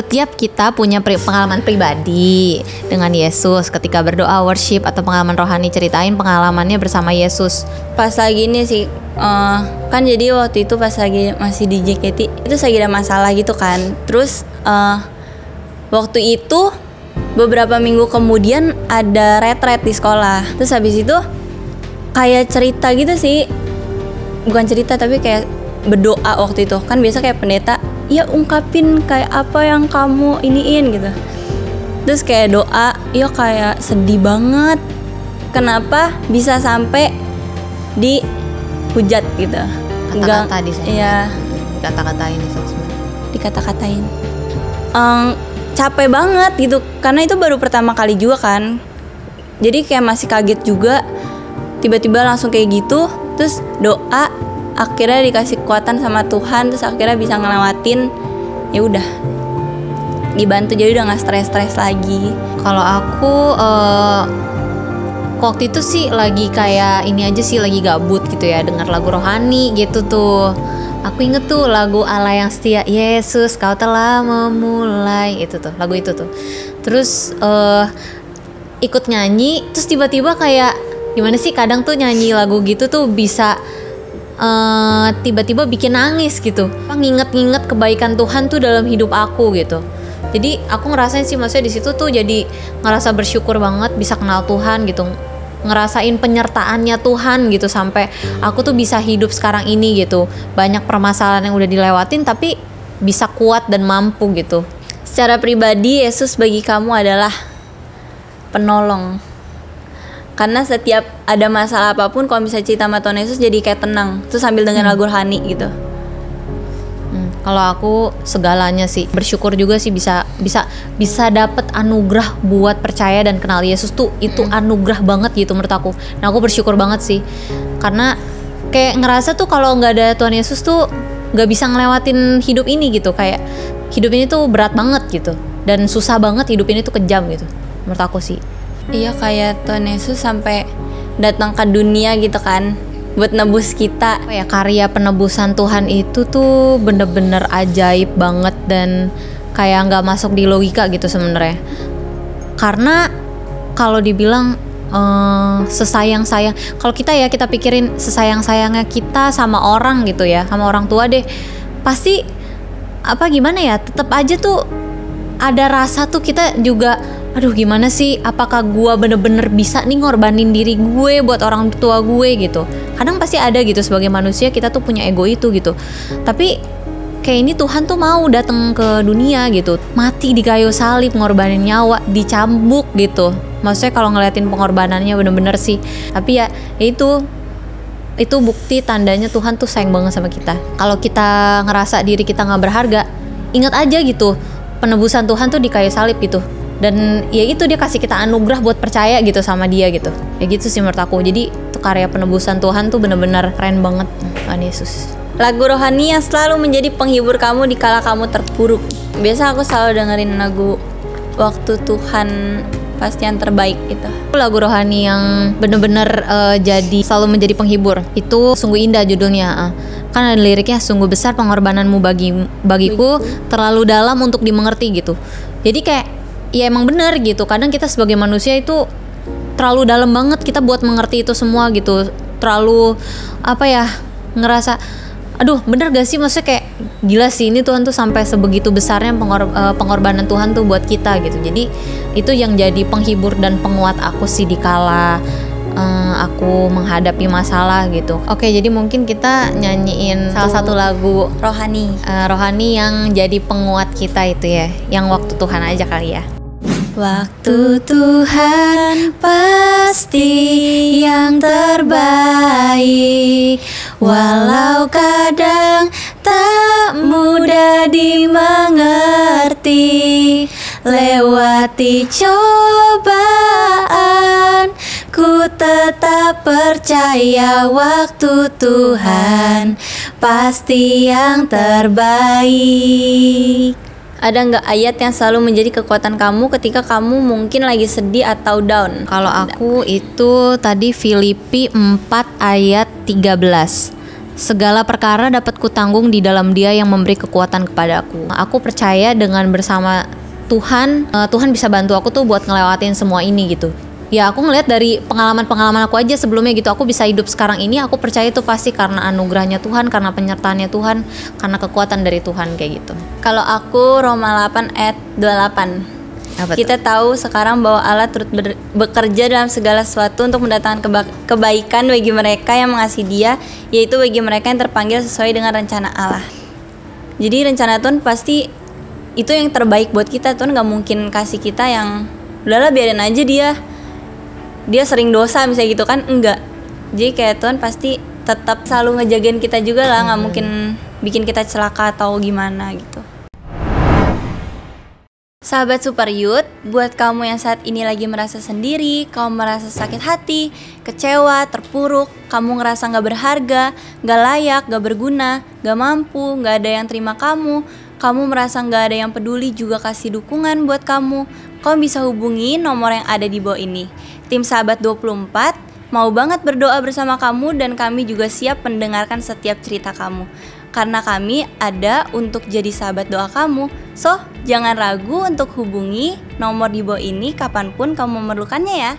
Setiap kita punya pengalaman pribadi dengan Yesus ketika berdoa, worship, atau pengalaman rohani. Ceritain pengalamannya bersama Yesus. Pas lagi ini sih, kan jadi waktu itu pas lagi masih di JKT itu lagi ada masalah gitu kan. Terus waktu itu beberapa minggu kemudian ada retret di sekolah. Terus habis itu kayak cerita gitu sih, bukan cerita tapi kayak berdoa waktu itu. Kan biasa kayak pendeta, ya ungkapin kayak apa yang kamu iniin gitu. Terus kayak doa, ya kayak sedih banget. Kenapa bisa sampai dihujat gitu? Kata-kata di sana. Iya. Kata-katain Dikata-katain. Capek banget gitu, karena itu baru pertama kali juga kan. Jadi kayak masih kaget juga. Tiba-tiba langsung kayak gitu. Terus doa, akhirnya dikasih kekuatan sama Tuhan, terus akhirnya bisa ngelewatin. Ya udah, dibantu, jadi udah nggak stres lagi. Kalau aku waktu itu sih lagi kayak ini aja sih, lagi gabut gitu ya, dengar lagu rohani gitu tuh. Aku inget tuh lagu Allah yang setia, Yesus kau telah memulai, itu tuh lagu itu tuh. Terus ikut nyanyi, terus tiba-tiba kayak gimana sih, kadang tuh nyanyi lagu gitu tuh bisa tiba-tiba bikin nangis gitu. Nginget-nginget kebaikan Tuhan tuh dalam hidup aku gitu. Jadi aku ngerasain sih, maksudnya di situ tuh jadi ngerasa bersyukur banget bisa kenal Tuhan gitu, ngerasain penyertaannya Tuhan gitu, sampai aku tuh bisa hidup sekarang ini gitu. Banyak permasalahan yang udah dilewatin tapi bisa kuat dan mampu gitu. Secara pribadi, Yesus bagi kamu adalah penolong. Karena setiap ada masalah apapun, kalau bisa cerita sama Tuhan Yesus jadi kayak tenang. Terus sambil dengan lagu rohani gitu. Kalau aku segalanya sih, bersyukur juga sih bisa dapet anugerah buat percaya dan kenal Yesus tuh, itu anugerah banget gitu menurut aku. Nah aku bersyukur banget sih, karena kayak ngerasa tuh kalau nggak ada Tuhan Yesus tuh nggak bisa ngelewatin hidup ini gitu. Kayak hidup ini tuh berat banget gitu, dan susah banget hidup ini tuh, kejam gitu menurut aku sih. Iya, kayak Tuhan Yesus sampai datang ke dunia gitu kan, buat nebus kita. Ya, karya penebusan Tuhan itu tuh bener-bener ajaib banget dan kayak nggak masuk di logika gitu sebenarnya. Karena kalau dibilang sesayang-sayang, kalau kita pikirin sesayang-sayangnya kita sama orang gitu ya, sama orang tua deh, pasti gimana ya, tetap aja tuh ada rasa tuh kita juga, aduh gimana sih, apakah gue bener-bener bisa nih ngorbanin diri gue buat orang tua gue gitu. Kadang pasti ada gitu, sebagai manusia kita tuh punya ego itu gitu. Tapi kayak ini Tuhan tuh mau datang ke dunia gitu, mati di kayu salib, ngorbanin nyawa, dicambuk gitu. Maksudnya kalau ngeliatin pengorbanannya bener-bener sih. Tapi ya itu bukti tandanya Tuhan tuh sayang banget sama kita. Kalau kita ngerasa diri kita gak berharga, ingat aja gitu, penebusan Tuhan tuh di kayu salib gitu. Dan ya itu, dia kasih kita anugerah buat percaya gitu sama dia gitu. Ya gitu sih menurut aku. Jadi itu karya penebusan Tuhan tuh bener-bener keren banget, Tuhan Yesus. Lagu rohani yang selalu menjadi penghibur kamu di kala kamu terpuruk. Biasa aku selalu dengerin lagu Waktu Tuhan Pasti Yang Terbaik gitu. Lagu rohani yang bener-bener jadi selalu menjadi penghibur itu Sungguh Indah judulnya. Kan ada liriknya, sungguh besar pengorbananmu bagiku, terlalu dalam untuk dimengerti gitu. Jadi kayak ya emang bener gitu, kadang kita sebagai manusia itu terlalu dalam banget kita buat mengerti itu semua gitu. Terlalu ngerasa aduh bener gak sih, maksudnya kayak gila sih, ini Tuhan tuh sampai sebegitu besarnya pengorbanan Tuhan tuh buat kita gitu. Jadi itu yang jadi penghibur dan penguat aku sih di kala aku menghadapi masalah gitu. Oke, jadi mungkin kita nyanyiin salah satu lagu rohani yang jadi penguat kita itu ya, yang Waktu Tuhan aja kali ya. Waktu Tuhan pasti yang terbaik, walau kadang tak mudah dimengerti. Lewati cobaan, ku tetap percaya waktu Tuhan pasti yang terbaik. Ada nggak ayat yang selalu menjadi kekuatan kamu ketika kamu mungkin lagi sedih atau down? Kalau aku itu tadi Filipi 4 ayat 13. Segala perkara dapat kutanggung di dalam Dia yang memberi kekuatan kepadaku. Aku percaya dengan bersama Tuhan, Tuhan bisa bantu aku tuh buat ngelewatin semua ini gitu. Ya aku ngeliat dari pengalaman-pengalaman aku aja sebelumnya gitu, aku bisa hidup sekarang ini, aku percaya itu pasti karena anugerahnya Tuhan, karena penyertaannya Tuhan, karena kekuatan dari Tuhan kayak gitu. Kalau aku Roma 8 ayat 28. Apa Kita tahu sekarang bahwa Allah turut bekerja dalam segala sesuatu untuk mendatangkan kebaikan bagi mereka yang mengasihi Dia, yaitu bagi mereka yang terpanggil sesuai dengan rencana Allah. Jadi rencana Tuhan pasti itu yang terbaik buat kita. Tuhan gak mungkin kasih kita yang udahlah biarin aja dia sering dosa misalnya gitu kan, enggak. Jadi kayak Tuhan pasti tetap selalu ngejagain kita juga lah, nggak mungkin bikin kita celaka atau gimana gitu. Sahabat Super Youth, buat kamu yang saat ini lagi merasa sendiri, kamu merasa sakit hati, kecewa, terpuruk, kamu ngerasa gak berharga, gak layak, gak berguna, gak mampu, gak ada yang terima kamu merasa gak ada yang peduli juga kasih dukungan buat kamu bisa hubungi nomor yang ada di bawah ini. Tim Sahabat 24 mau banget berdoa bersama kamu dan kami juga siap mendengarkan setiap cerita kamu. Karena kami ada untuk jadi sahabat doa kamu. So, jangan ragu untuk hubungi nomor di bawah ini kapanpun kamu memerlukannya ya.